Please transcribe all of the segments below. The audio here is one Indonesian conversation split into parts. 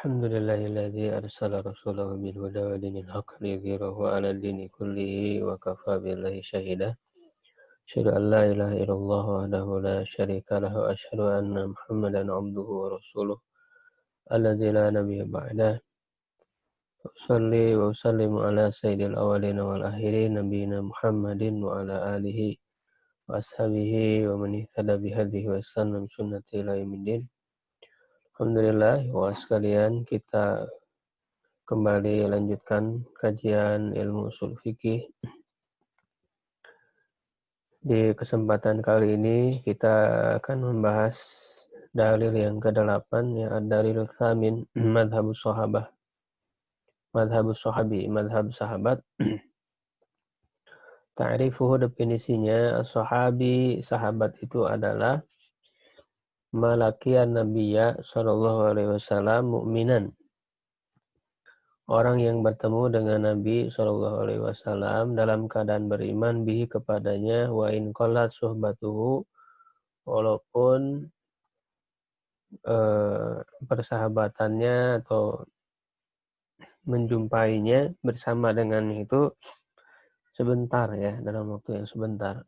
Alhamdulillahilladzi arsala rasulahu bil huda wa dinil haqq liyudhhirahu 'ala dini kullihi wa kafaa billahi shahida. Asyhadu an la ilaha illallah wahdahu la syarika lahu wa asyhadu anna Muhammadan 'abduhu wa rasuluh alladzi la nabiyya ba'dah. Usolli wa usallimu ala sayyidil awwalin wal akhirin nabiyina Muhammadin wa ala alihi wa ashabihi wa man ihtada bihadihi wa istanna bi sunnatihi ila yaumiddin. Alhamdulillah, wa sekalian, kita kembali lanjutkan kajian ilmu usul fikih. Di kesempatan kali ini kita akan membahas dalil yang ke-8, ya, ad-dalilul tsamin, madhabus sahabah. Madhabus sahabi, madhab sahabat. Ta'rifuhu, definisinya, as-sahabi, sahabat itu adalah malakian nabiyya sallallahu alaihi wasallam mu'minan, orang yang bertemu dengan Nabi Shallallahu Alaihi Wasallam dalam keadaan beriman bihi kepadanya, wa in qallat suhbatuhu, walaupun persahabatannya atau menjumpainya bersama dengan itu sebentar, ya, dalam waktu yang sebentar.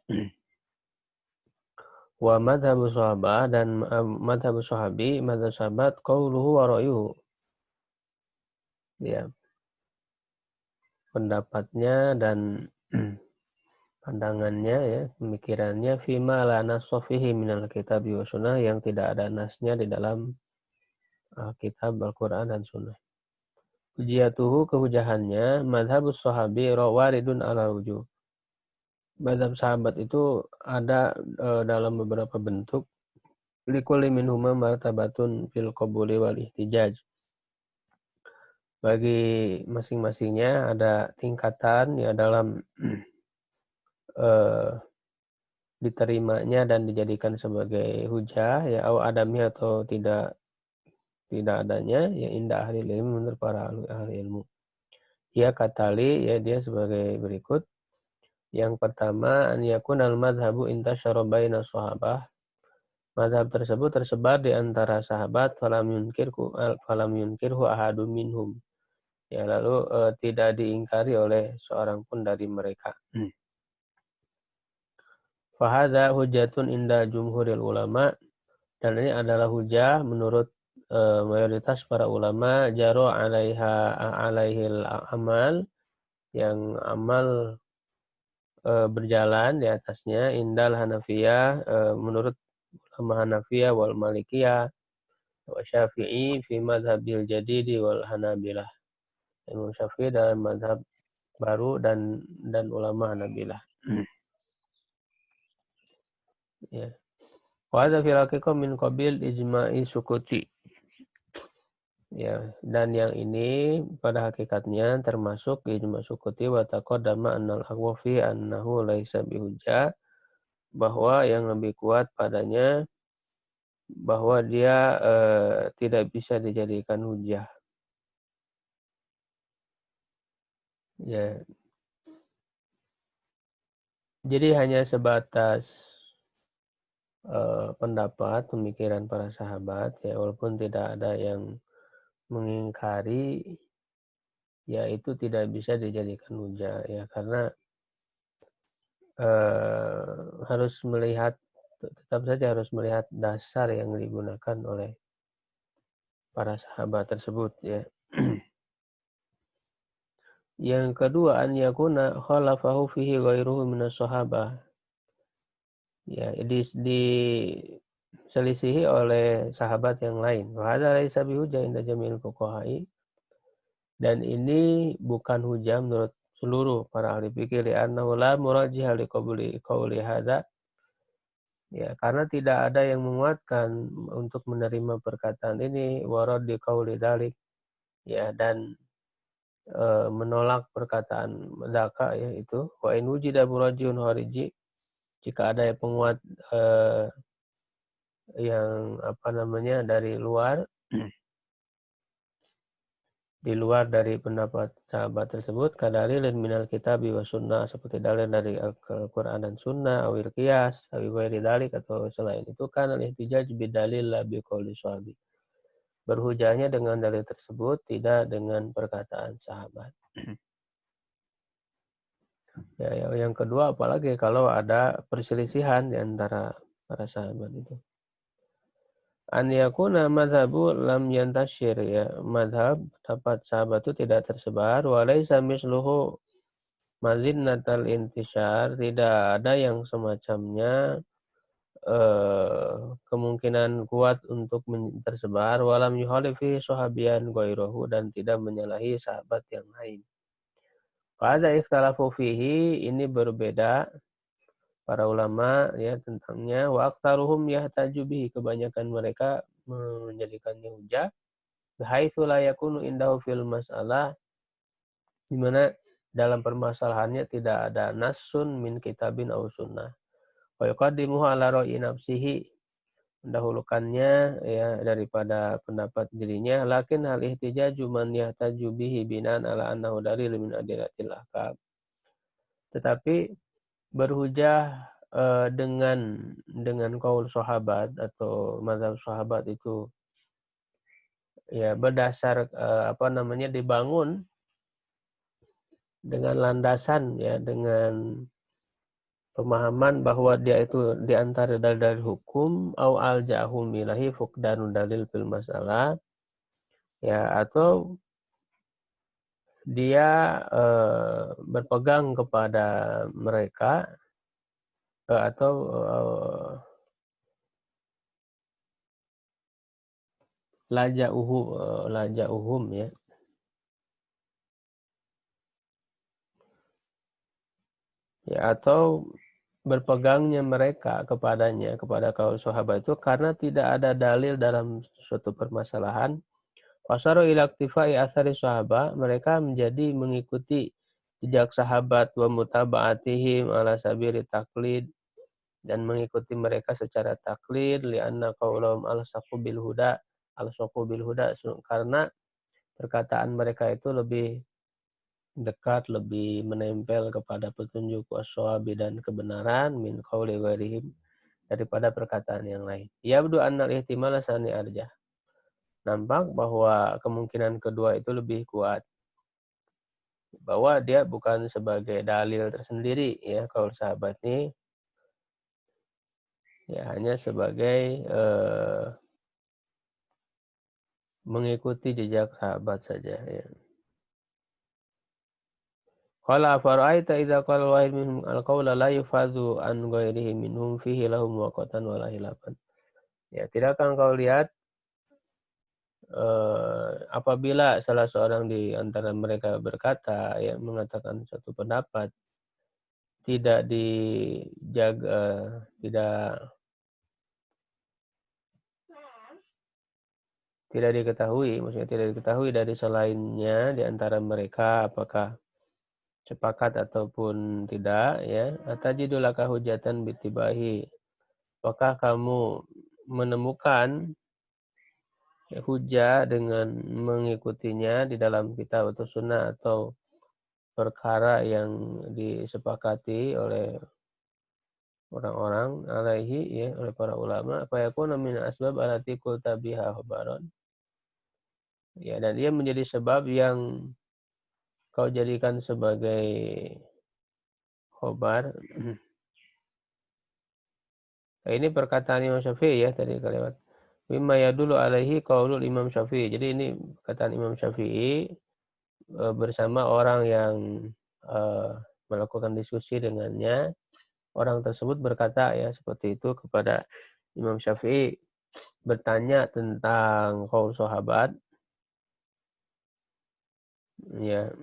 Wa madhabu sahabah, dan madhabu sahabi, madhab sahabat, qauluhu wa ra'yuhu, ya, pendapatnya dan pandangannya, ya, pemikirannya, fima la nassa fihi minal kitab wa sunnah, yang tidak ada nasnya di dalam kitab Al-Quran dan sunnah. Hujiyatuhu, kehujahannya, madhabus sahabi waridun ala wujuh. Madhab sahabat itu ada dalam beberapa bentuk. Likulli minhuma martabatun fil qabuli wal ihtijaj. Bagi masing-masingnya ada tingkatan, ya, dalam diterimanya dan dijadikan sebagai hujah, ya, au adami, atau tidak adanya, ya, indah ahli ilmu, menurut para ahli ilmu. Ya, katali, ya, dia sebagai berikut. Yang pertama, an yakun al madhabu intasyara baina sahabah. Madhab tersebut tersebar di antara sahabat, falam yunkirhu ahadun minhum, ya, lalu tidak diingkari oleh seorang pun dari mereka. Fahadha hujatun inda jumhuril ulama, dan ini adalah hujah menurut mayoritas para ulama, jaro alaihil amal, yang amal berjalan di atasnya, indal Hanafiyah, menurut ulama Hanafiyah, wal Malikiyah, wa Syafi'i fi madhabil jadidi wal Hanabilah. Imam Syafi'i dalam madhab baru dan ulama Hanabilah. Ya. Wa hadza fil haqiqah min qabil ijma'i sukuti. Ya, dan yang ini pada hakikatnya termasuk ijma' sukuti, wa taqaddama annal aqwa fi annahu laisa bihujjah, bahwa yang lebih kuat padanya bahwa dia tidak bisa dijadikan hujjah. Ya. Jadi hanya sebatas pendapat, pemikiran para sahabat, ya, walaupun tidak ada yang mengingkari, ya, itu tidak bisa dijadikan hujjah, ya, karena tetap saja harus melihat dasar yang digunakan oleh para sahabat tersebut, ya. Yang kedua, an yakuna khalafahu fihi ghairuhu minas sahabah, ya, diselisihi oleh sahabat yang lain. Wa hadza laisa bihujjah inda jami'il fuqaha'i, dan ini bukan hujah menurut seluruh para ahli fikih, li'annahu la murajjiha liqauli hadza, ya, karena tidak ada yang menguatkan untuk menerima perkataan ini, warad di qauli dzalik, ya, dan menolak perkataan dzaka, ya, itu wa in wujida murajjihun khariji, jika ada penguat yang dari luar, di luar dari pendapat sahabat tersebut, kadalilin minal kitabi wa sunnah, seperti dalil dari Al-Quran dan sunnah, awil qiyas, awil ghairi dalik, atau selain itu, kan al-ihtijaj bidalil la biqauli sahabi, berhujahnya dengan dalil tersebut, tidak dengan perkataan sahabat. Ya, yang kedua apalagi kalau ada perselisihan di antara para sahabat itu. An yakuna madhabu lam yantashir, ya, madhab dapat sahabat itu tidak tersebar, walaysa misluhu mazinnatal intishar, tidak ada yang semacamnya kemungkinan kuat untuk tersebar, walam yuhalifi sahabian ghairuhu, dan tidak menyalahi sahabat yang lain. Pada ikhtalafu fihi, ini berbeda para ulama ya tentangnya. Wa aktsaruhum yahtaju bihi, kebanyakan mereka menjadikannya hujah. Haitsu la yakunu indahu fil mas'alah, di mana dalam permasalahannya tidak ada nasun min kitabin aw sunnah. Wa yuqaddimuhu ala ra'i nafsihi, mendahulukannya ya daripada pendapat dirinya. Lakin hal ihtijaju man yahtaju bihi binan ala annahu dalil min adillatil ahkam. Tetapi berhujah dengan kaul sahabat atau mazhab sahabat itu ya berdasar dibangun dengan landasan ya, dengan pemahaman bahwa dia itu diantara dalil hukum au al jahum ilahi fuqdanu dalil fil masalah, ya, atau dia berpegang kepada mereka atau laja'uhum ya, atau berpegangnya mereka kepada kaum sahabat itu karena tidak ada dalil dalam suatu permasalahan. Fasaru ila iktifai athari sahabat, mereka menjadi mengikuti jejak sahabat, wa mutaba'atihim ala sabiri taklid, dan mengikuti mereka secara taklid, li'anna qaulahum al-saqu bil huda, karena perkataan mereka itu lebih dekat, lebih menempel kepada petunjuk wassawabi dan kebenaran, min qauli ghairihim, daripada perkataan yang lain. Yabdu annal ihtimala sani arjah, nampak bahwa kemungkinan kedua itu lebih kuat, bahwa dia bukan sebagai dalil tersendiri ya kaul sahabat ini, ya hanya sebagai mengikuti jejak sahabat saja ya. Qala fara'aita idza qala wahid minhum al-qawla la yufadhu an ghairihi minhum fihi lahum waqatan wa la hilafan. Ya, tidakkah engkau lihat apabila salah seorang di antara mereka berkata, ya, mengatakan satu pendapat, tidak dijaga, tidak diketahui, maksudnya tidak diketahui dari selainnya di antara mereka apakah sepakat ataupun tidak, ya. Atajidulaka hujatan bitibahi, apakah kamu menemukan hujah dengan mengikutinya di dalam kitab atau sunnah atau perkara yang disepakati oleh orang-orang alaihi ya, oleh para ulama, apa yakuna min asbab alati qulta biha khabaran, ya, dan dia menjadi sebab yang kau jadikan sebagai khobar. Nah, ini perkataan Imam Syafi'i ya tadi kelewat. Mimma yadulu alaihi qaulul Imam Syafi'i. Jadi ini perkataan Imam Syafi'i bersama orang yang melakukan diskusi dengannya. Orang tersebut berkata ya seperti itu kepada Imam Syafi'i, bertanya tentang qaul sahabat. Ya.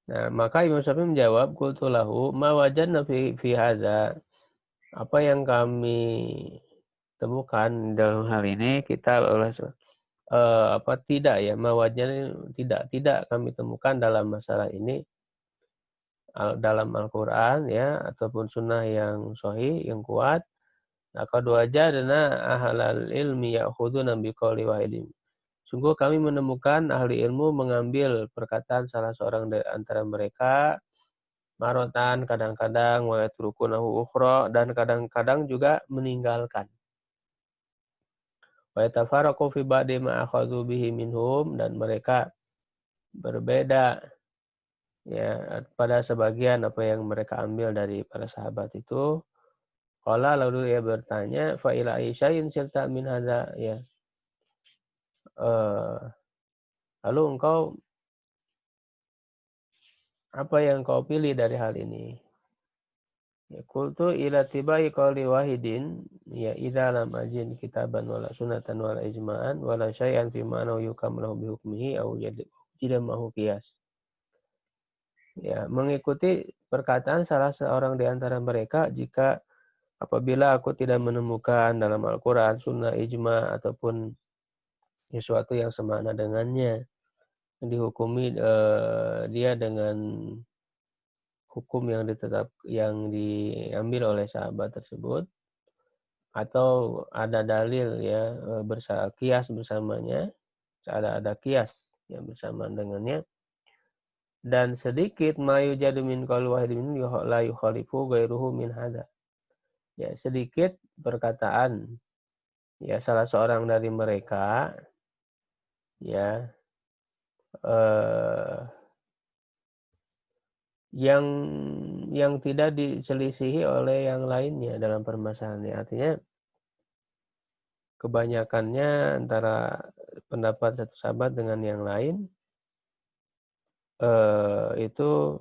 Nah, maka Imam Syafi'i menjawab, qultu lahu ma wajadna fi hadza, apa yang kami temukan dalam hal ini kita tidak ya, ma wajadna tidak kami temukan dalam masalah ini dalam Al-Qur'an ya ataupun sunnah yang sahih yang kuat. Nah, kedua wajadna ahlal ilmi ya'khuduna biqauli wahidin. Sungguh kami menemukan ahli ilmu mengambil perkataan salah seorang dari antara mereka, marotan kadang-kadang, wa yatrukunahu ukhra, dan kadang-kadang juga meninggalkan. Wa yatafaraqu fi ba'di ma akhadhu bihi minhum, dan mereka berbeda ya pada sebagian apa yang mereka ambil dari para sahabat itu. Qala, lalu ia bertanya, fa ila ayyin sirta min hadza, ya. Eh, lalu engkau apa yang kau pilih dari hal ini? Ya, qultu ila tibai qawli wahidin, ya idza lam ajin kitaban wala sunatan wala ijma'an wala syai'an fi ma'na yukam lahu bi hukmihi aw tidak mahu qiyas. Ya, mengikuti perkataan salah seorang di antara mereka jika apabila aku tidak menemukan dalam Al-Quran, Sunnah, Ijma, ataupun sesuatu yang semakna dengannya, dihukumi dia dengan hukum yang diambil oleh sahabat tersebut, atau ada dalil ya kias bersamanya, ada kias yang bersamaan dengannya, dan sedikit mayu jadu min qaul wahid min la yukhalifu ghairuhu min hadza. Ya, sedikit perkataan ya salah seorang dari mereka ya eh, yang tidak diselisihi oleh yang lainnya dalam permasalahan ini. Artinya kebanyakannya antara pendapat satu sahabat dengan yang lain itu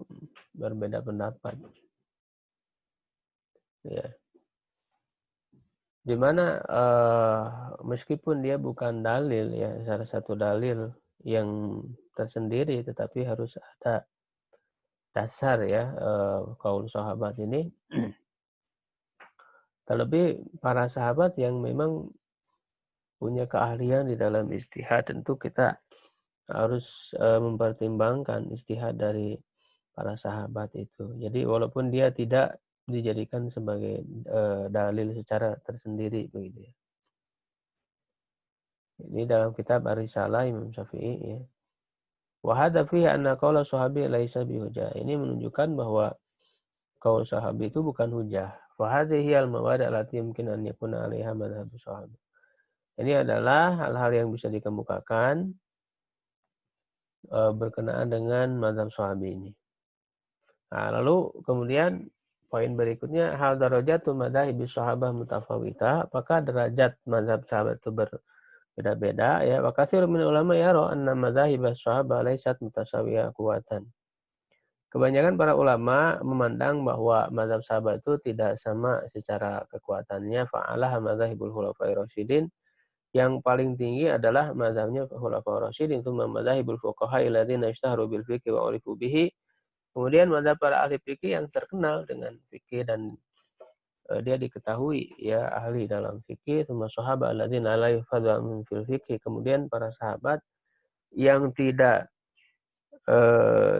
berbeda pendapat. Ya. Dimana meskipun dia bukan dalil ya, salah satu dalil yang tersendiri, tetapi harus ada dasar ya kaul sahabat ini. Terlebih para sahabat yang memang punya keahlian di dalam ijtihad, tentu kita harus mempertimbangkan ijtihad dari para sahabat itu. Jadi walaupun dia tidak dijadikan sebagai dalil secara tersendiri begitu ya. Ini dalam kitab Ar-Risalah Imam Syafi'i ya. Wa hadza fihi anna qaula sahabi laisa bihujah. Ini menunjukkan bahwa qaul sahabi itu bukan hujah. Fa hadhihi al-mawad' allati yumkin an yakuna 'alaiha madhhab sahabi. Ini adalah hal-hal yang bisa dikemukakan berkenaan dengan mazhab sahabi ini. Nah, lalu kemudian poin berikutnya, hal darajatu madzhabi sahabah mutafawita, apakah derajat mazhab sahabat itu berbeda-beda ya. Wa katsirun min ulama yara anna madzahib sahabah laysat mutasawiyah quwatan. Kebanyakan para ulama memandang bahwa mazhab sahabat itu tidak sama secara kekuatannya. Fa'alah madzhabul khulafair rasyidin, yang paling tinggi adalah mazhabnya khulafaur rasyidin, tsumma madzhabul fuqaha alladziina ishtaharu bil fiqhi wa urifu bihi. Kemudian mazhab para ahli fikih yang terkenal dengan fikih dan dia diketahui ya ahli dalam fikih. Tsumma sahabat alladziina la yufadhu fil fikih. Kemudian para sahabat yang tidak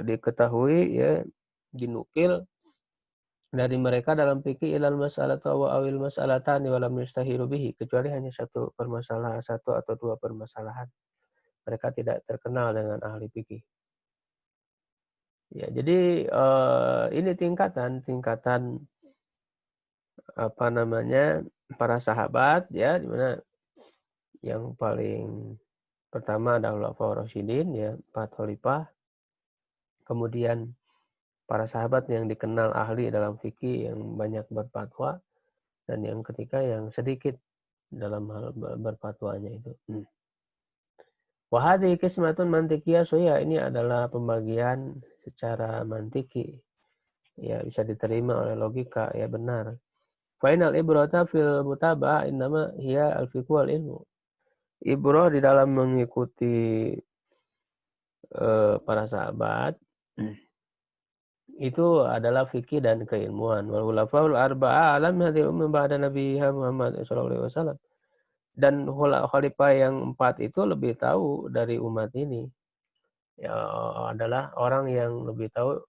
diketahui ya dinukil dari mereka dalam fikih ilal mas'alatu wa awil mas'alatani wa lam yastahiru bihi, kecuali hanya satu atau dua permasalahan. Mereka tidak terkenal dengan ahli fikih. Ya, jadi ini tingkatan apa namanya para sahabat ya, di mana yang paling pertama adalah Khulafaur Rasyidin ya, 4 khalifah. Kemudian para sahabat yang dikenal ahli dalam fikih yang banyak berfatwa, dan yang ketiga yang sedikit dalam hal berfatwanya itu. Wahadi kismatun mantikiyah, so ya ini adalah pembagian secara mantiki ya, bisa diterima oleh logika ya, benar. Final ibrata fil mutabah innama hiya al-fiqh wal ilmu. Ibrah di dalam mengikuti para sahabat itu adalah fikih dan keilmuan. Wal khulafaul arba'ah alam hadhihi umma ba'da Nabi Muhammad sallallahu alaihi wasallam. Dan khalifah yang 4 itu lebih tahu dari umat ini. Ya, adalah orang yang lebih tahu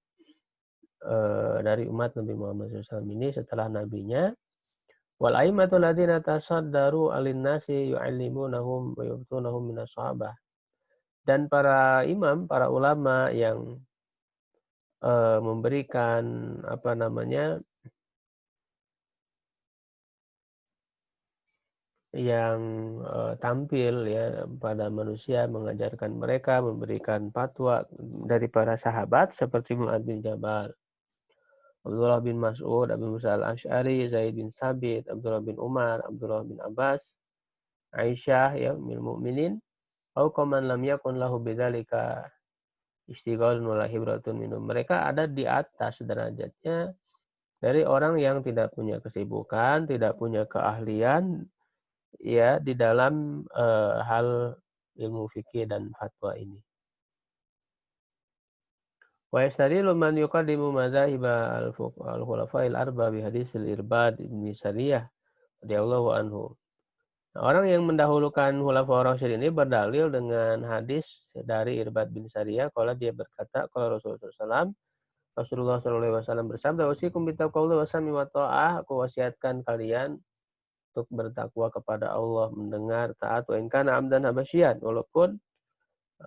dari umat Nabi Muhammad SAW ini setelah nabinya. Wal aimatul ladzina tasaddaru alin nasi yu'allimunahum wa yubtunahum minas sahabah. Dan para imam, para ulama yang memberikan apa namanya yang tampil ya pada manusia, mengajarkan mereka, memberikan fatwa dari para sahabat seperti Mu'adz bin Jabal, Abdullah bin Mas'ud, Abu Musa al-Asy'ari, Zaid bin Sabit, Abdullah bin Umar, Abdullah bin Abbas, Aisyah ya ummul mukminin, au qaman lam yakun lahu bidzalika istighalun wala hibratun minhum. Mereka ada di atas derajatnya dari orang yang tidak punya kesibukan, tidak punya keahlian ya di dalam hal ilmu fikih dan fatwa ini. Wa yastadilu man yuqaddimu madzahib al-khulafa'il arba bi hadisil Irbad bin Sariyah radhiyallahu anhu. Nah, orang yang mendahulukan Khulafaur Rasyidin ini berdalil dengan hadis dari Irbad bin Sariyah kalau dia berkata kalau Rasulullah SAW bersabda, "Usikum bitaqwallahi wa sam'i wa tha'ah." Aku wasiatkan kalian untuk bertakwa kepada Allah, mendengar, taat, wa in kana abdan habasyian, walaupun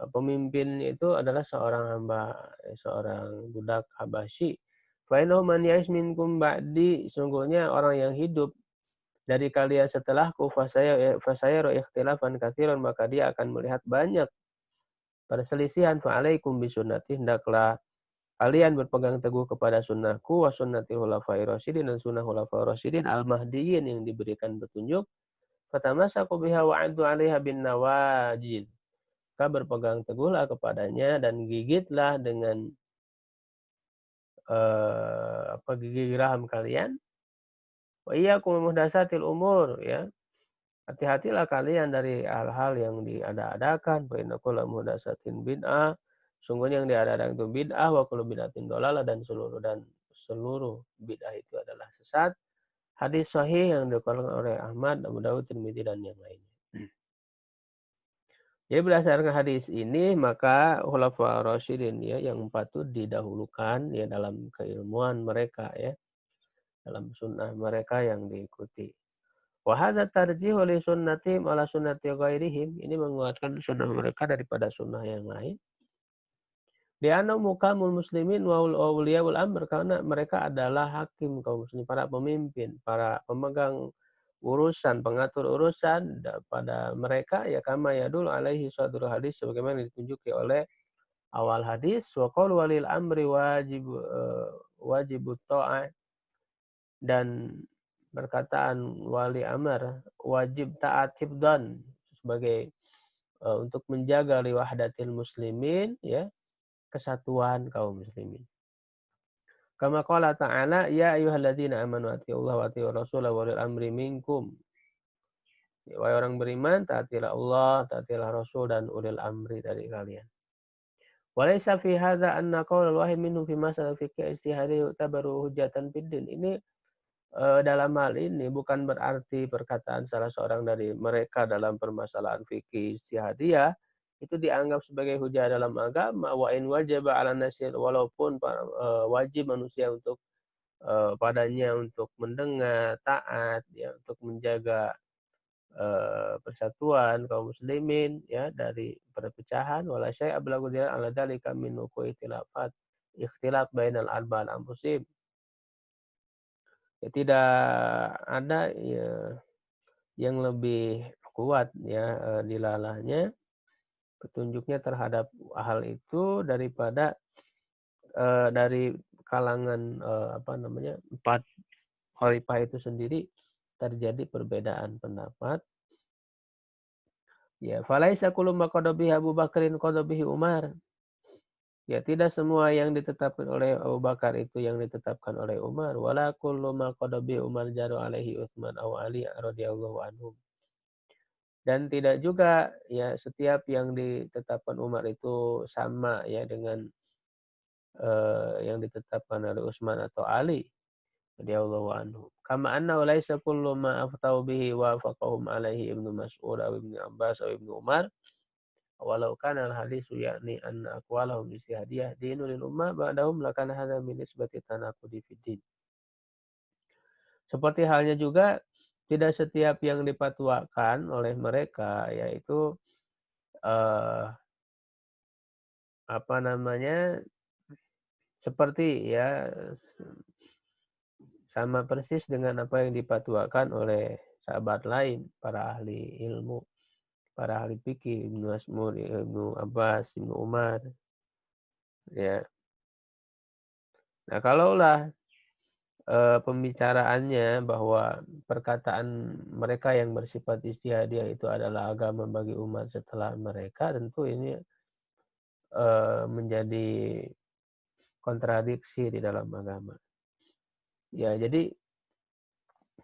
pemimpin itu adalah seorang hamba, seorang budak Habasyi. Fa innahu man ya'ish minkum ba'di, sungguhnya orang yang hidup dari kalian setelahku fasayara ikhtilafan katsiran, maka dia akan melihat banyak perselisihan. Fa alaikum bisunnati, hendaklah kalian berpegang teguh kepada sunnahku wa sunnatil khulafair rasyidin, dan sunnah khulafair rasyidin al-mahdiyyin yang diberikan petunjuk. Fatamassaku biha wa 'addu 'alaiha bin nawajid. Maka berpegang teguhlah kepadanya dan gigitlah dengan gigi geraham kalian. Wa iyyakum muhdatsatil umur, ya. Hati-hatilah kalian dari hal-hal yang diada-adakan. Fa inna kulla muhdatsatin bid'ah. Sungguhnya yang diada-adakan itu bid'ah, wa kullu bid'atin dhalalah, dan seluruh bid'ah itu adalah sesat. Hadis sahih yang dikeluarkan oleh Ahmad, Abu Dawud, Tirmidzi, dan yang lainnya. Jadi berdasarkan hadis ini maka Khulafaur Rasyidin ya yang patut didahulukan ya dalam keilmuan mereka ya, dalam sunnah mereka yang diikuti. Wa hadza tarjihu li sunnatihim ala sunnati ghairihim. Ini menguatkan sunnah mereka daripada sunnah yang lain. Di anna mukamul muslimin wa awliyaul amr, karena mereka adalah hakim kaum muslimin, para pemimpin, para pemegang urusan, pengatur urusan pada mereka ya kama yadul alaihi sadrul hadis, sebagaimana ditunjuki oleh awal hadis, wa qaul walil amri wajibut ta'ah, dan perkataan wali amr wajib taat hifdan sebagai untuk menjaga liwahdatil muslimin ya, kesatuan kaum muslimin. Kama qala ta'ala, ya ayyuhalladzina amanu atiiullaha wa atiiur rasula wa ulil amri minkum. Ya, wahai orang beriman, taatilah Allah, taatilah Rasul, dan ulil amri dari kalian. Walaysa fi hadza anna qaulal wahid minhum fi masalah fikih ijtihadi yu'tabaru hujjatan fid din. Ini dalam hal ini bukan berarti perkataan salah seorang dari mereka dalam permasalahan fikih ijtihadiyah itu dianggap sebagai hujah dalam agama. Wa in wajaba 'ala nasil, walaupun wajib manusia untuk padanya untuk mendengar, taat ya, untuk menjaga persatuan kaum muslimin ya dari perpecahan. Wala syai'a ablagu ala dzalika min wuqu'i ikhtilaf bainal arba'al anfusihim. Ya, tidak ada ya yang lebih kuat ya dilalahnya petunjuknya terhadap hal itu daripada dari kalangan empat khalifah itu sendiri terjadi perbedaan pendapat. Ya, falaisa kullu ma qada bihi Abu Bakrin qada bihi Umar. Ya, tidak semua yang ditetapkan oleh Abu Bakar itu yang ditetapkan oleh Umar. Wala kullu ma qada bihi Umar jaru alaihi Utsman aw Ali radhiyallahu anhum. Dan tidak juga ya setiap yang ditetapkan Umar itu sama ya dengan yang ditetapkan oleh Utsman atau Ali radhiyallahu anhu. Kama anna laisa kullu ma aftau bihi wa faqahum alaihi Ibnu Mas'ud aw Ibnu Abbas aw Ibnu Umar. Walau kana al-hadisu yakni anna aqwalahum ijtihadiyah dinul lil ummah ba'dahum lakana hadza min nisbati tanaqudi fid din. Seperti halnya juga tidak setiap yang dipatwakan oleh mereka yaitu eh, seperti ya sama persis dengan apa yang dipatwakan oleh sahabat lain, para ahli ilmu, para ahli fikih, Ibnu Mas'ud, Ibnu Abbas, Ibnu Umar, ya. Nah, kalaulah pembicaraannya bahwa perkataan mereka yang bersifat ijtihadiyah itu adalah agama bagi umat setelah mereka, tentu ini menjadi kontradiksi di dalam agama. Ya, jadi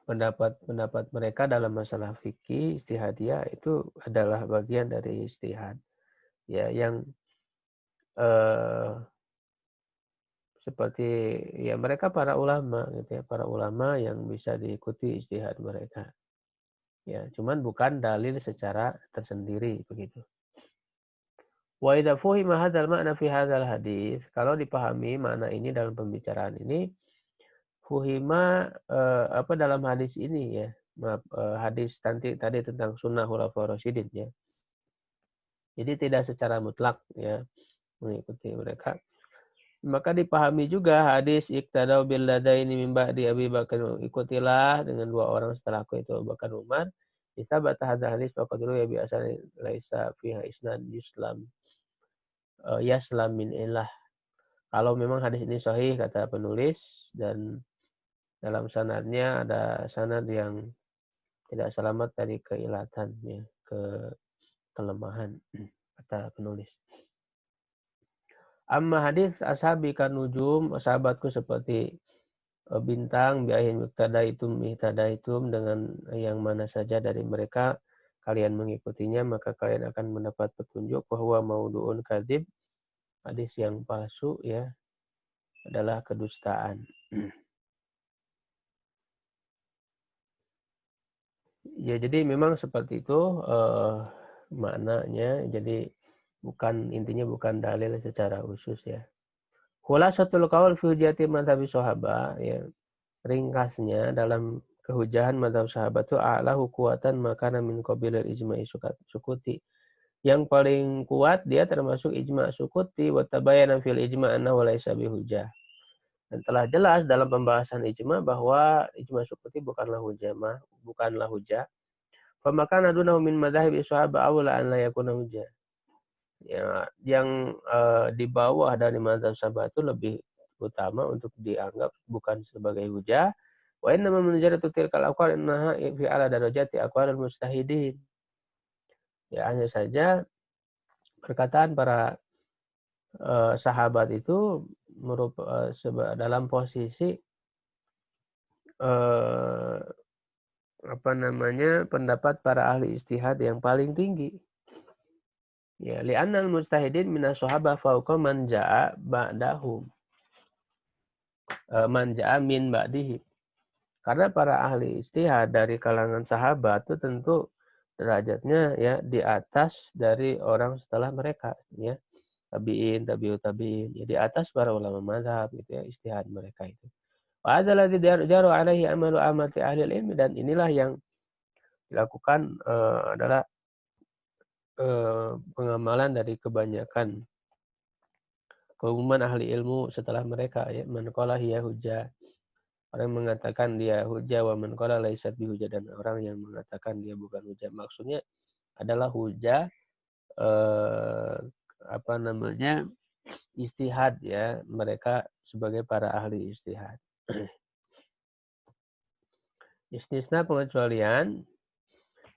pendapat mereka dalam masalah fikih ijtihadiyah itu adalah bagian dari ijtihad. Ya, yang seperti ya mereka para ulama gitu ya, para ulama yang bisa diikuti ijtihad mereka. Ya, cuman bukan dalil secara tersendiri begitu. Wa idza fuhima hadzal ma'na fi hadzal hadis, kalau dipahami makna ini dalam pembicaraan ini, fuhima dalam hadis ini ya. Maaf, hadis tadi tentang sunnah khulafaur rasyidin ya. Jadi tidak secara mutlak ya mengikuti mereka. Maka dipahami juga hadis iqtadau bil ladaini min ba'di Abi Bakar, ikutilah dengan dua orang setelahku itu Abu Bakar Umar. Kita baca hadis faqad ya biasa laisa fiha isnad yuslam yaslam min ilah. Kalau memang hadis ini sahih kata penulis dan dalam sanadnya ada sanad yang tidak selamat dari keilatan ya, kelemahan kata penulis. Amma hadis ashabi kan nujum, sahabatku seperti bintang biahin ihtadaitum dengan yang mana saja dari mereka kalian mengikutinya maka kalian akan mendapat petunjuk bahwa maudu'un kadzib, hadis yang palsu ya adalah kedustaan. Ya, jadi memang seperti itu maknanya. Jadi intinya bukan dalil secara khusus ya. Khulasatul qaul fi hujjati madhabi sahabat ya. Ringkasnya dalam kehujahan madhab sahabat itu a'lahu kuatan makana min qabilil ijma'i sukuti. Yang paling kuat dia termasuk ijma' sukuti wa tabayyana fil ijma' annahu laysa bihujjah. Dan telah jelas dalam pembahasan ijma' bahwa ijma' sukuti bukanlah hujjah. Famakana dunahu min madzhab sahabat awla an la yakuna hujjah. Ya, yang di bawah dari mazhab sahabat itu lebih utama untuk dianggap bukan sebagai hujjah. Wa inna man menjaratu tilkal aqwal innaha fi ala darajati aqwalil mustahidin. Ya, hanya saja perkataan para sahabat itu dalam posisi pendapat para ahli ijtihad yang paling tinggi. Ya, li'annal mujtahidin minas sahabah fauqa man ja'a ba'dahum. Man ja'a min ba'dihi. Karena para ahli ijtihad dari kalangan sahabat itu tentu derajatnya ya di atas dari orang setelah mereka ya. Tabi'in, tabi'ut tabi'in. Ya, di atas para ulama mazhab gitu ya, ijtihad mereka itu. Wa adzal ladzi jaru alaihi amalu amati ahli ilmi, dan inilah yang dilakukan adalah pengamalan dari kebanyakan keumuman ahli ilmu setelah mereka ya, man qala hiya hujjah, orang mengatakan dia hujjah, wa man qala laysat bihujjah, dan orang yang mengatakan dia bukan hujjah. Maksudnya adalah hujjah ijtihad ya, mereka sebagai para ahli ijtihad. Istisna pengecualian.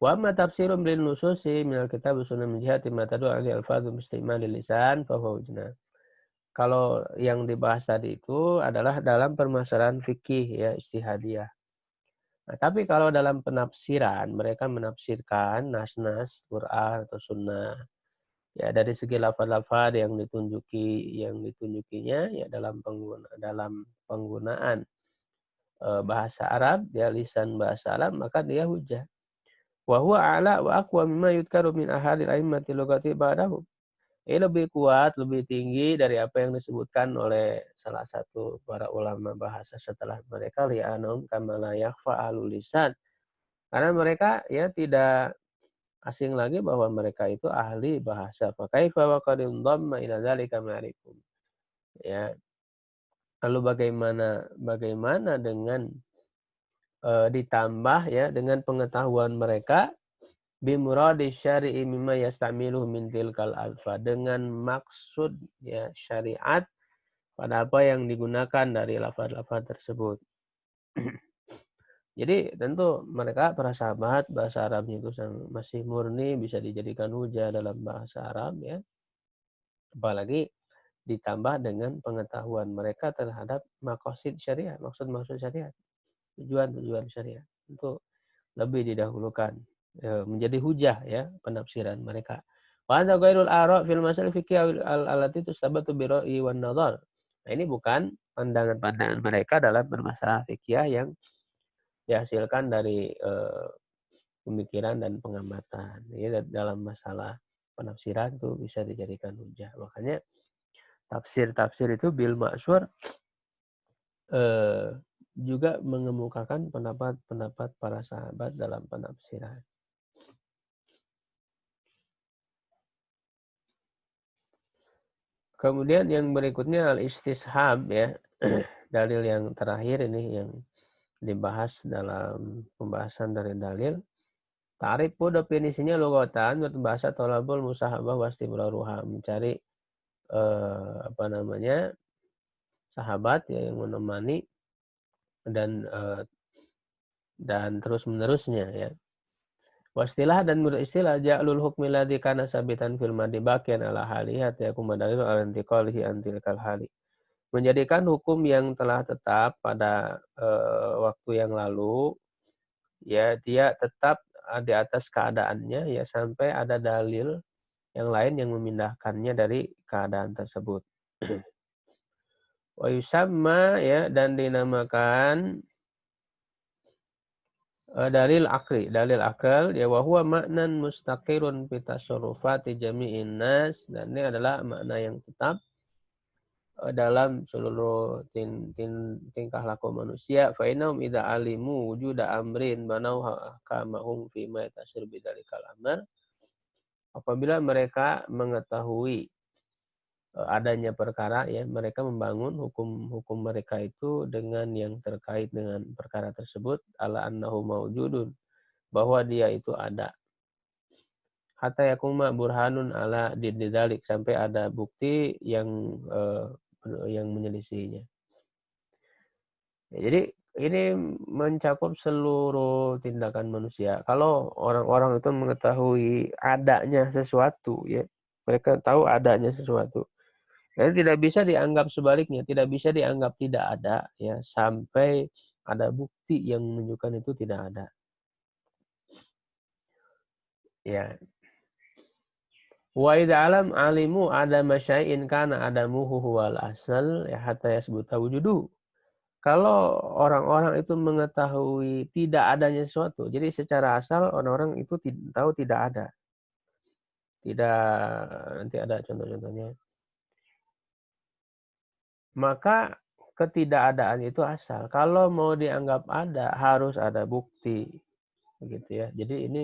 Wa amma tafsirun bil nususi minal kitab sunnah min jihati ma tadu ali alfadhu istimal lisan fa huwa ujna. Kalau yang dibahas tadi itu adalah dalam permasalahan fikih ya, ijtihadiyah. Nah, tapi kalau dalam penafsiran mereka menafsirkan nas-nas Quran atau sunnah ya dari segi lafaz-lafaz yang ditunjukinya ya dalam penggunaan bahasa Arab ya, lisan bahasa Arab, maka dia hujjah. Wa huwa a'la wa aqwa mimma yudkaru min ahadil a'immati lughati ba'dahum. Ini lebih kuat, lebih tinggi dari apa yang disebutkan oleh salah satu para ulama bahasa setelah mereka, li'anhum kama la yakhfa ahlul lisan. Karena mereka ya tidak asing lagi bahwa mereka itu ahli bahasa. Fa kaifa wa qad dhamma ila dzalika ma'rikum. Ya. Lalu bagaimana dengan ditambah ya dengan pengetahuan mereka bimuradi syari'i mimma yastamiluhu min tilkal alfa, dengan maksud ya syariat pada apa yang digunakan dari lafaz-lafaz tersebut. Jadi tentu mereka para sahabat bahasa Arabnya itu masih murni, bisa dijadikan hujah dalam bahasa Arab ya. Apalagi ditambah dengan pengetahuan mereka terhadap maqasid syariat, maksud-maksud syariat, tujuan-tujuan syariat. Itu lebih didahulukan menjadi hujah ya penafsiran mereka. Wa hadza ghairul ara' fil masail fiqhiyah allati tustabatu bi ra'yi wan nadhar. Nah, ini bukan pandangan-pandangan mereka dalam bermasalah fikih yang dihasilkan dari pemikiran dan pengamatan. Ya, dalam masalah penafsiran itu bisa dijadikan hujah. Makanya tafsir-tafsir itu bil ma'syur juga mengemukakan pendapat-pendapat para sahabat dalam penafsiran. Kemudian yang berikutnya al-istishab ya. Dalil yang terakhir ini yang dibahas dalam pembahasan dari dalil. Ta'rifu definisinya lugatan bahasa tolabul musahabah wastimraruha, mencari sahabat ya, yang menemani dan terus menerusnya ya. Wastilah dan beristilah ja'lul hukmi ladzi kana sabitan fil madi baqiyan ala halihi yakum dalil ala intiqalihi antil kal hali. Menjadikan hukum yang telah tetap pada waktu yang lalu ya dia tetap di atas keadaannya ya sampai ada dalil yang lain yang memindahkannya dari keadaan tersebut. Wa yusamma ya, dan dinamakan dalil akli, dalil akal ya, wa huwa maknan mustaqirun fi tasarrufati jami'in nas, dan ini adalah makna yang tetap dalam seluruh tingkah laku manusia. Fa innahum idza alimu wujuda amrin banau ahkamahum fi ma tasir bidzalikal amr. Apabila mereka mengetahui adanya perkara ya, mereka membangun hukum-hukum mereka itu dengan yang terkait dengan perkara tersebut, ala annahu maujudun, bahwa dia itu ada. Hatta yakuma burhanun ala didzalik, sampai ada bukti yang menyelisihinya. Ya, jadi ini mencakup seluruh tindakan manusia. Kalau orang-orang itu mengetahui adanya sesuatu ya, mereka tahu adanya sesuatu. Jadi tidak bisa dianggap sebaliknya, tidak bisa dianggap tidak ada ya sampai ada bukti yang menunjukkan itu tidak ada. Ya. Wa idza alam alimu ada masyai'in kana adamuhu huwal asal ya hatta yasbuta wujudu. Kalau orang-orang itu mengetahui tidak adanya sesuatu, jadi secara asal orang-orang itu tahu tidak ada. Tidak, nanti ada contoh-contohnya. Maka ketidakadaan itu asal. Kalau mau dianggap ada, harus ada bukti, begitu ya. Jadi ini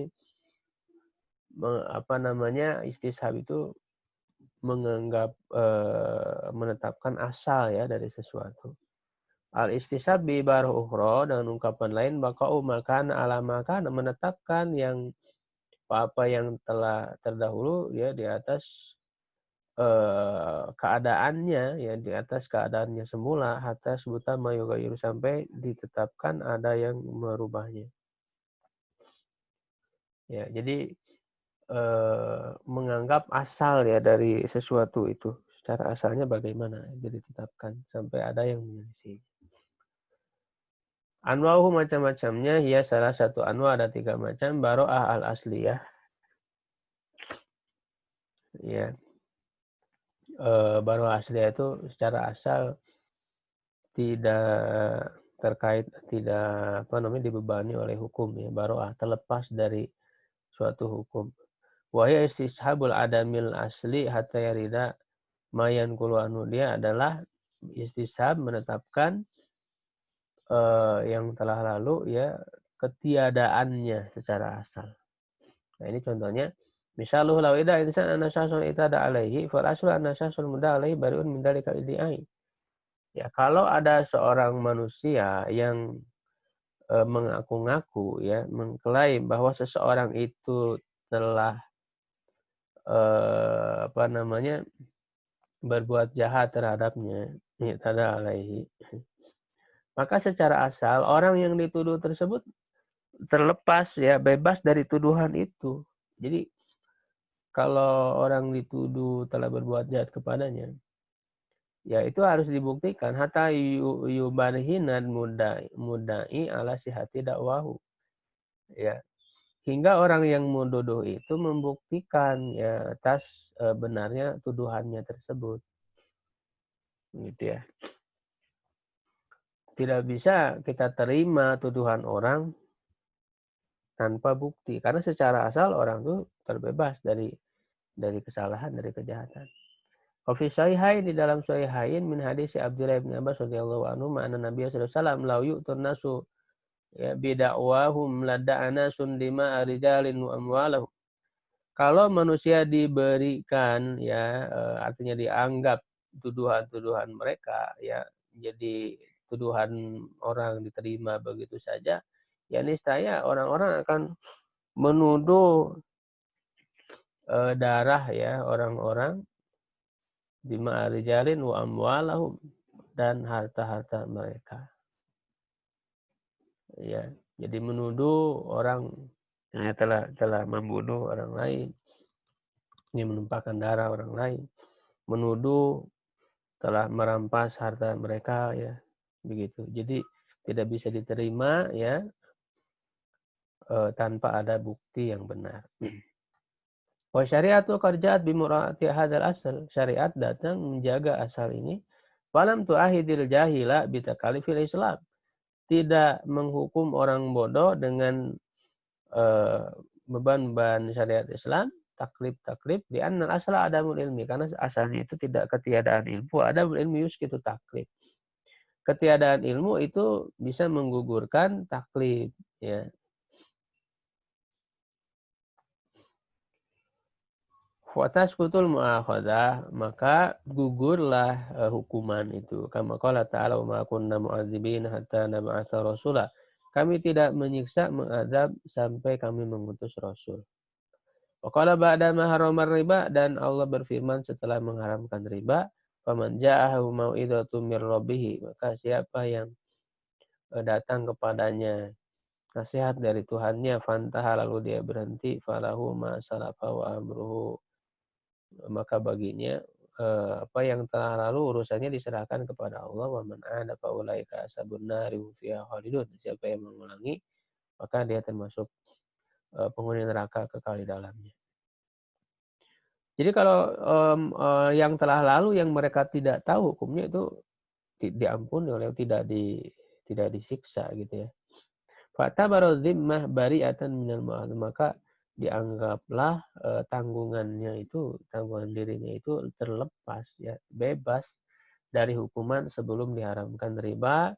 istishab itu menganggap menetapkan asal ya dari sesuatu. Al istishab bi ibarah ukhra, dengan ungkapan lain baqa'u makan ala makan, menetapkan yang apa yang telah terdahulu ya di atas keadaannya ya, di atas keadaannya semula, hatta sebutan mayughayiru, sampai ditetapkan ada yang merubahnya. Ya, jadi menganggap asal ya dari sesuatu itu, secara asalnya bagaimana jadi ditetapkan sampai ada yang menyelisih. Anwa'uhu, macam-macamnya, ya salah satu anwa, ada 3 macam. Baro'ah al asliyah ya, baro'ah asliyah itu secara asal tidak terkait, tidak dibebani oleh hukum ya. Baro'ah terlepas dari suatu hukum. Wahya istishabul adamil asli hatta yarida mayan kulu anu, dia adalah istishab menetapkan yang telah lalu ya, ketiadaannya secara asal. Nah, ini contohnya. Misaluhu law ida insan anasasul itada alaihi fal aslu anasasul muda alaihi bariun min dalikal idai. Ya, kalau ada seorang manusia yang mengaku-ngaku ya, mengklaim bahwa seseorang itu telah apa namanya, berbuat jahat terhadapnya, i'tada alaihi, maka secara asal orang yang dituduh tersebut terlepas ya, bebas dari tuduhan itu. Jadi kalau orang dituduh telah berbuat jahat kepadanya, ya itu harus dibuktikan hatta yubarhinan mudai ala sihati dakwahu. Ya, hingga orang yang menuduh itu membuktikan ya atas benarnya tuduhannya tersebut. Gitu ya. Tidak bisa kita terima tuduhan orang tanpa bukti karena secara asal orang itu terbebas dari kesalahan, dari kejahatan. Wa fi sahihain, di dalam sahihain min hadis Abdullah bin Abbas radhiyallahu anhu anna Nabi sallallahu alaihi wasallam lau yu'tun nasu ya bidakwahum lada'ana sundima rijalin wa amwalahum. Kalau manusia diberikan ya artinya dianggap tuduhan-tuduhan mereka ya jadi tuduhan orang diterima begitu saja, ya niscaya orang-orang akan menuduh darah ya orang-orang bima rijalin wa amwalahum, dan harta-harta mereka. Ya, jadi menuduh orang yang telah membunuh orang lain, ini menumpahkan darah orang lain, menuduh telah merampas harta mereka ya, begitu. Jadi tidak bisa diterima ya tanpa ada bukti yang benar. Wa syariatu qarja'at bi mura'ati hadzal asal. Syariat datang menjaga asal ini. Falam tu'ahidil jahila bi takalifil Islam. Tidak menghukum orang bodoh dengan beban-beban syariat Islam, taklif di anna asla adamul ilmi, karena asalnya itu tidak ketiadaan ilmu, adamul ilmi yuskitu taklif. Ketiadaan ilmu itu bisa menggugurkan taklif ya. Fatasqutul mu'akhadah, maka gugurlah hukuman itu. Kama qala ta'ala wa ma kunna mu'adzibina hatta nab'atsa rasula. Kami tidak menyiksa, mengadab sampai kami mengutus rasul. Wa qala ba'da ma haramar riba, dan Allah berfirman setelah mengharamkan riba, faman ja'ahu mau'izatun mir rabbih, maka siapa yang datang kepadanya nasihat dari Tuhannya, fantaha, lalu dia berhenti, falahu ma salafa wa amruhu, maka baginya apa yang telah lalu urusannya diserahkan kepada Allah. Wa man aada fa ulaika ashabun nari hum fiha khalidun. Siapa yang mengulangi maka dia termasuk penghuni neraka kekal di dalamnya. Jadi kalau yang telah lalu yang mereka tidak tahu hukumnya itu diampuni oleh tidak disiksa gitu ya. Fa'tabaru dzimmah bari'atan minal mu'adzam, maka dianggaplah tanggungan dirinya itu terlepas ya, bebas dari hukuman sebelum diharamkan riba,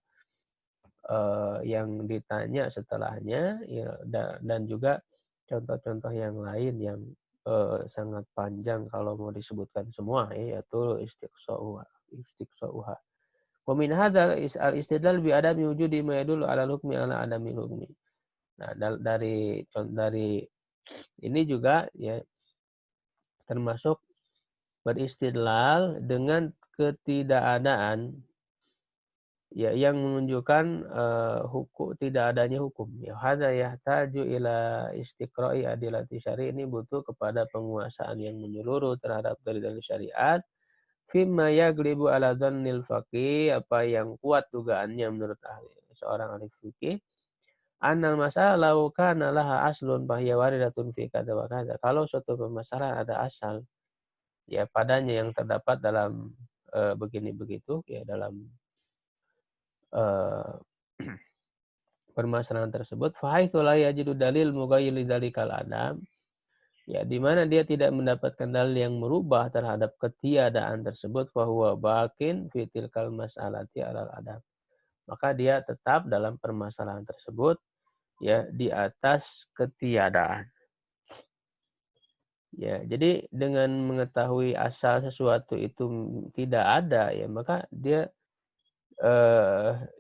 yang ditanya setelahnya ya, dan juga contoh-contoh yang lain yang sangat panjang kalau mau disebutkan semua ya, yaitu istiqsa'uha. Wa min hadzal al-istidlal bi adami wujudi ma yadullu ala hukmi ala adami hukmi. Nah, dari ini juga ya termasuk beristidlal dengan ketidakadaan ya yang menunjukkan hukum, tidak adanya hukum. Ya hadza yahtaju ila istiqra'i adilati syari', ini butuh kepada penguasaan yang menyeluruh terhadap dalil-dalil syariat. Fimma yaglibu ala dzannil faqih, apa yang kuat dugaannya menurut seorang ahli fikih. Annal masalah law kana laha aslun fahiya waridatun fi kadza wa kadza. Kalau suatu permasalahan ada asal ya padanya yang terdapat dalam begini begitu ya, dalam uh, permasalahan tersebut, fa haitsu la yajidu dalil mughayyir lidzalikal adam, ya di mana dia tidak mendapatkan dalil yang merubah terhadap ketiadaan tersebut, fa huwa baqin fi tilkal mas'alati alal adam. Maka dia tetap dalam permasalahan tersebut ya di atas ketiadaan. Ya, jadi dengan mengetahui asal sesuatu itu tidak ada ya, maka dia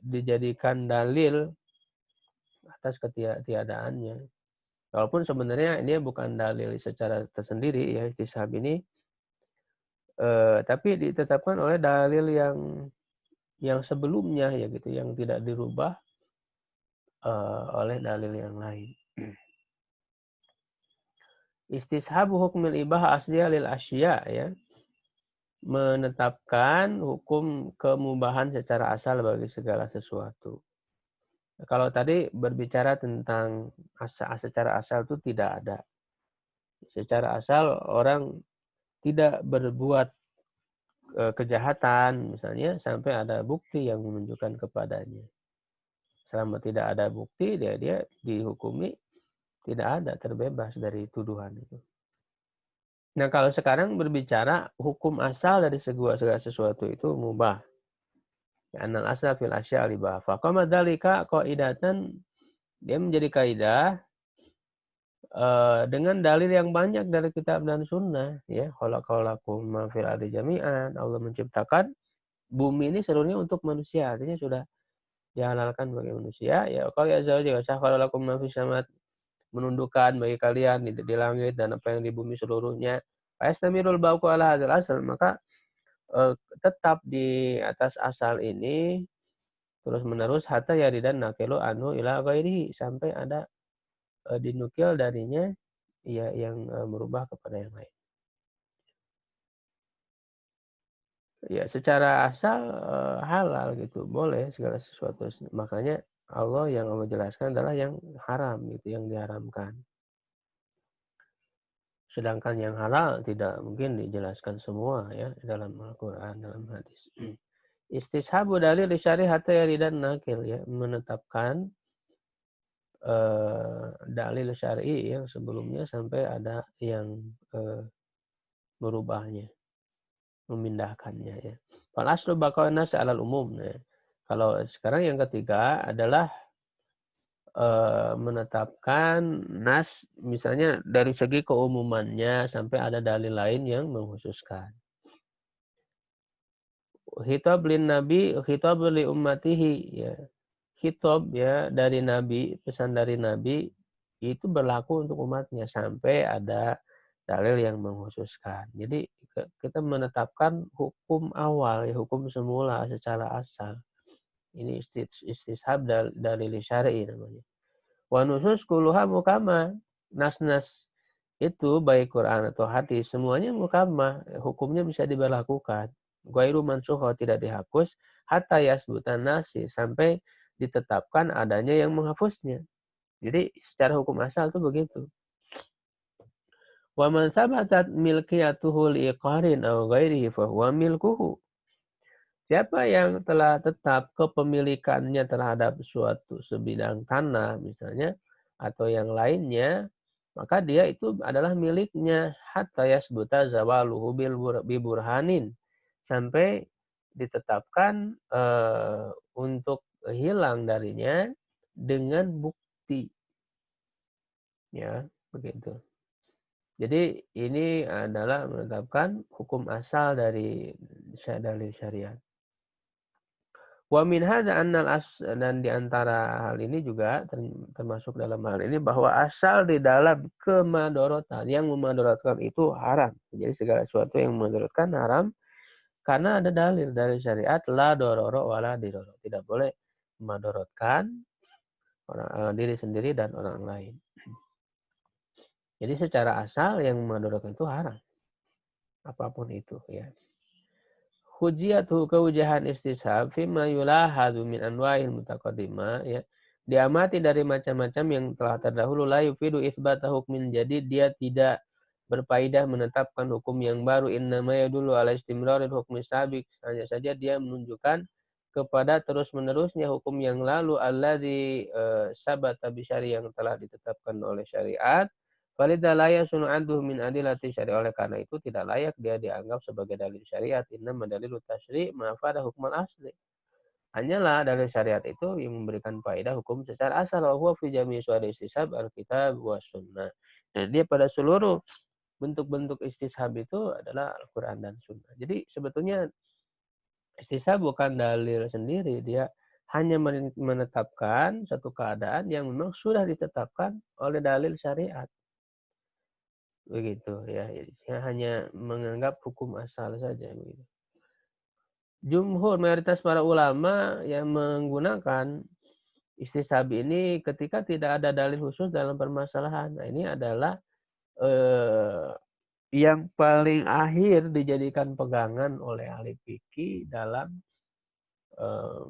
dijadikan dalil atas ketiadaannya. Walaupun sebenarnya dia bukan dalil secara tersendiri ya istishab ini, tapi ditetapkan oleh dalil yang sebelumnya ya gitu, yang tidak dirubah oleh dalil yang lain. Istishabu hukmil ibah asliya lil asya ya. Menetapkan hukum kemubahan secara asal bagi segala sesuatu. Kalau tadi berbicara tentang secara asal itu tidak ada. Secara asal orang tidak berbuat kejahatan misalnya sampai ada bukti yang menunjukkan kepadanya. Selama tidak ada bukti dia dihukumi tidak ada, terbebas dari tuduhan itu. Nah, kalau sekarang berbicara hukum asal dari segala sesuatu itu mubah. Anal asal fil asya al-ibah. Faqama dzalika qaidatan, dia menjadi kaidah dengan dalil yang banyak dari kitab dan sunnah ya. Khalaqalakum ma fil ardi jami'an. Allah menciptakan bumi ini seluruhnya untuk manusia. Artinya sudah dihalalkan bagi manusia. Ya kalau azza wa jalla khalaqalakum ma fis samawati, menundukkan bagi kalian di langit dan apa yang di bumi seluruhnya. Fayastamirul baqu ala hadzal asal, maka tetap di atas asal ini terus menerus hatta yaridan nakilu anhu ila ghairihi, sampai ada dinukil darinya ya yang merubah kepada yang lain. Ya secara asal halal gitu, boleh segala sesuatu. Makanya Allah jelaskan adalah yang haram gitu, yang diharamkan. Sedangkan yang halal tidak mungkin dijelaskan semua ya dalam Al-Qur'an, dalam hadis. Istishabu dalil syari hatta yaridan nakil ya, menetapkan dalil syar'i yang sebelumnya sampai ada yang merubahnya, memindahkannya ya. Fal aslu baqa'un nas 'alal umum ya. Kalau sekarang yang ketiga adalah menetapkan nas misalnya dari segi keumumannya sampai ada dalil lain yang mengkhususkan. Khitab lin nabi, khitab li ummatihi ya. Khitab ya dari nabi, pesan dari nabi itu berlaku untuk umatnya sampai ada dalil yang mengkhususkan. Jadi kita menetapkan hukum awal, ya, hukum semula secara asal. Ini istishab dalil syar'i namanya. Wa nusus kulluha mukamah. Nas-nas itu baik Quran atau hadis semuanya mukamah, hukumnya bisa diberlakukan. Ghairu mansukh, tidak dihapus hatta yasbutan nasi, sampai ditetapkan adanya yang menghapusnya. Jadi secara hukum asal itu begitu. Wa man thabatat milkiyatuhu liqarin aw ghairihi fa huwa milkuhu. Siapa yang telah tetap kepemilikannya terhadap suatu sebidang tanah misalnya atau yang lainnya, maka dia itu adalah miliknya hatta yasbuta zawaluhu biburhanin, sampai ditetapkan untuk hilang darinya dengan bukti. Ya, begitu. Jadi ini adalah menetapkan hukum asal dari syariat. Wa min hadza annal dan di antara hal ini juga termasuk dalam hal ini bahwa asal di dalam kemadorotan, yang memadorotkan itu haram. Jadi segala sesuatu yang memadorotkan haram karena ada dalil dari syariat la dororo wala diroro. Tidak boleh memadorotkan diri sendiri dan orang lain. Jadi secara asal yang memadorotkan itu haram. Apapun itu ya. Hujiyatu keujahan istishab fima yulahadu min anwa'il mutaqaddimah ya. Diamati dari macam-macam yang telah terdahulu la yufidu itsbata hukmin, jadi dia tidak berfaedah menetapkan hukum yang baru. Innama yadullu ala istimraril hukmi sabiq, hanya saja dia menunjukkan kepada terus-menerusnya hukum yang lalu alladzi sabata bi syari, yang telah ditetapkan oleh syariat. Falidha la yasunu anduhu min adillati syari, oleh karena itu tidak layak dia dianggap sebagai dalil syariat. Innama dalilut tasyri' ma fada hukmal asli. Hanyalah dalil syariat itu yang memberikan faedah hukum secara asal. Wa huwa fi jami'i suwari istisab al-kitab wa sunnah. Dan dia pada seluruh bentuk-bentuk istishab itu adalah Al-Quran dan Sunnah. Jadi sebetulnya istishab bukan dalil sendiri, dia hanya menetapkan satu keadaan yang memang sudah ditetapkan oleh dalil syariat. Begitu ya. Saya hanya menganggap hukum asal saja begitu. Jumhur mayoritas para ulama yang menggunakan istisab ini ketika tidak ada dalil khusus dalam permasalahan. Nah, ini adalah yang paling akhir dijadikan pegangan oleh ahli fikih dalam eh,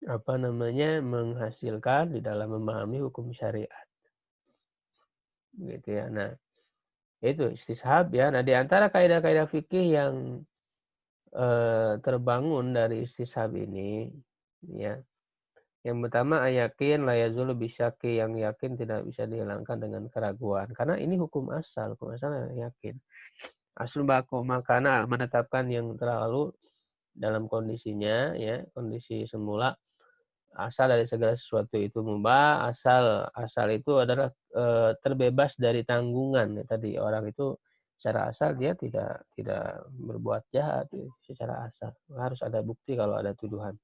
apa namanya menghasilkan di dalam memahami hukum syariat, gitu ya. Nah, itu istishab ya. Nah, di antara kaidah-kaidah fikih yang terbangun dari istishab ini, ya. Yang pertama yakin la yazulu bisyaki, yang yakin tidak bisa dihilangkan dengan keraguan. Karena ini hukum asal yakin. Aslul baku makana menetapkan yang terlalu dalam kondisinya ya, kondisi semula asal dari segala sesuatu itu mubah, asal itu adalah terbebas dari tanggungan ya, tadi orang itu secara asal dia tidak berbuat jahat ya, secara asal. Harus ada bukti kalau ada tuduhan.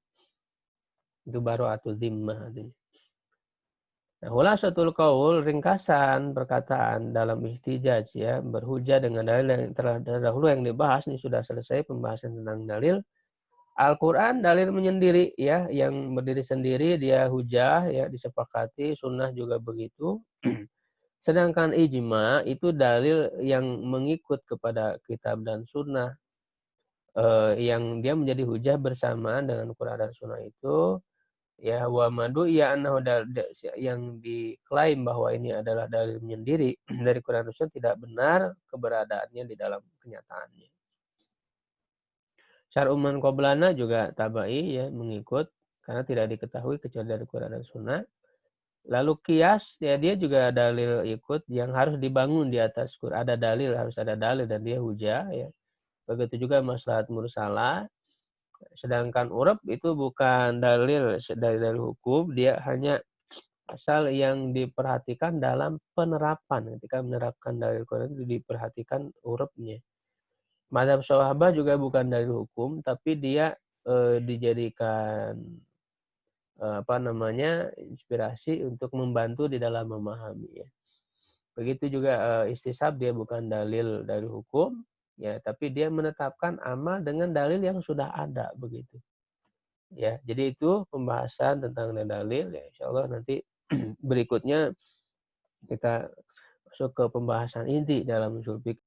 Itu baru atau zimmah. Nah, khulasatul qaul, ringkasan perkataan dalam ihtijaj ya, berhujah dengan dalil yang terdahulu yang dibahas, ini sudah selesai pembahasan tentang dalil. Al-Quran dalil menyendiri ya, yang berdiri sendiri dia hujah ya, disepakati, sunnah juga begitu. Sedangkan ijma itu dalil yang mengikut kepada kitab dan sunnah, yang dia menjadi hujah bersamaan dengan Quran dan sunnah itu. Ya, wa madu ya annahu yang diklaim bahwa ini adalah dalil menyendiri dari Quran dan Sunnah tidak benar keberadaannya di dalam kenyataannya. Syar'u man qablana juga tabai ya, mengikut karena tidak diketahui kecuali dari Quran dan Sunnah. Lalu kias ya, dia juga dalil ikut yang harus dibangun di atas Quran. Ada dalil, harus ada dalil dan dia hujah ya. Begitu juga maslahat mursalah. Sedangkan urab itu bukan dari hukum, dia hanya asal yang diperhatikan dalam penerapan. Ketika menerapkan dalil Quran itu diperhatikan urabnya. Madzhab Syafi'iyah juga bukan dalil hukum, tapi dia dijadikan apa namanya inspirasi untuk membantu di dalam memahami ya. Begitu juga istisab, dia bukan dalil dari hukum ya, tapi dia menetapkan amal dengan dalil yang sudah ada begitu. Ya, jadi itu pembahasan tentang dalil ya, insyaallah nanti berikutnya kita masuk ke pembahasan inti dalam usul fikih.